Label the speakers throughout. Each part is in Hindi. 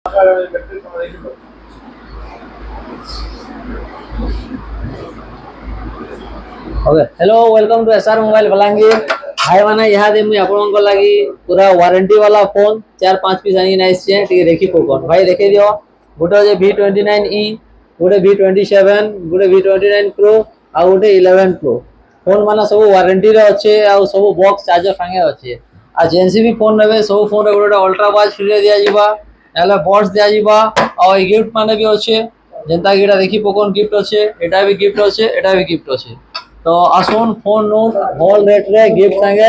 Speaker 1: okay hello welcome to SR mobile Balangir भाई माने यहाँ दे मुझे आपन को लगी पूरा वारंटी वाला फोन 4-5 पीस आनी नाइस छे ठीक देखी कोन भाई देखे दियो गोटे जे V29e गोटे V27 गोटे V29 प्रो आ गोटे 11 प्रो फोन माने सब वारंटी रे अच्छे आ सब बॉक्स चार्जर संगे अच्छे आ जेनसी भी फोन नेबे सब फोन रे गोटे अल्ट्रा वाइज फ्री दिया जीवा एला बड्स दिया जीवा आ ए गिफ्ट माने भी अच्छे जेंता कि एटा देखी कोन गिफ्ट अच्छे एटा भी गिफ्ट अच्छे एटा भी गिफ्ट अच्छे तो आसुन फोन नोन होल रेट रे गिफ्ट संगे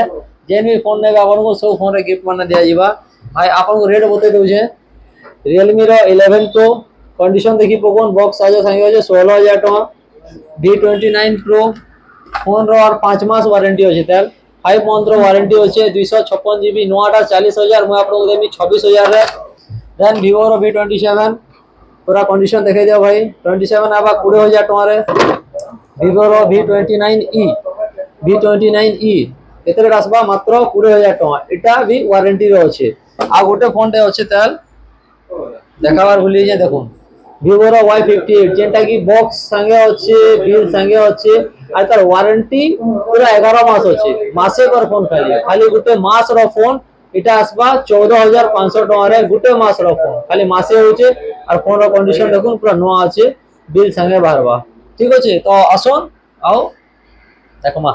Speaker 1: जेन भी फोन नेबे आपन को सब फोन रे गिफ्ट माने दिया जीवा भाई आपन को रेट बते दउ छे Realme रो 11 प्रो कंडीशन देखि पकोन बॉक्स चार्जर संगे होजे 16000 टका V29 प्रो फोन रो और 5 मास वारंटी होजे तेल 5 मंथ रो वारंटी होचे 256 जीबी नोआटा 40000 मैं आपन को देमी 26000 रे देन Vivo रो V27 पूरा कंडीशन देखे दियो भाई 27 आबा 20000 टका रे Vivo रो V29e केते रेट आसबा मात्र 20000 टका एटा भी वारंटी रो अछि आ गोटे फोन टे अछि तेल देखाबार भूली जे देखो Vivo रो Y58 जेंटा की बॉक्स संगे अछि बिल संगे अछि आ तार वारंटी पूरा 11 मास अछि मासे पर फोन खाली खाली गोटे मास रो फोन एटा आसबा 14500 टका रे गोटे मास रो फोन खाली मासे होचे और फोन रो कंडीशन देखो पूरा नवा अछि बिल संगे बाहरबा ठीक अछि तो आसोन आओ देखमा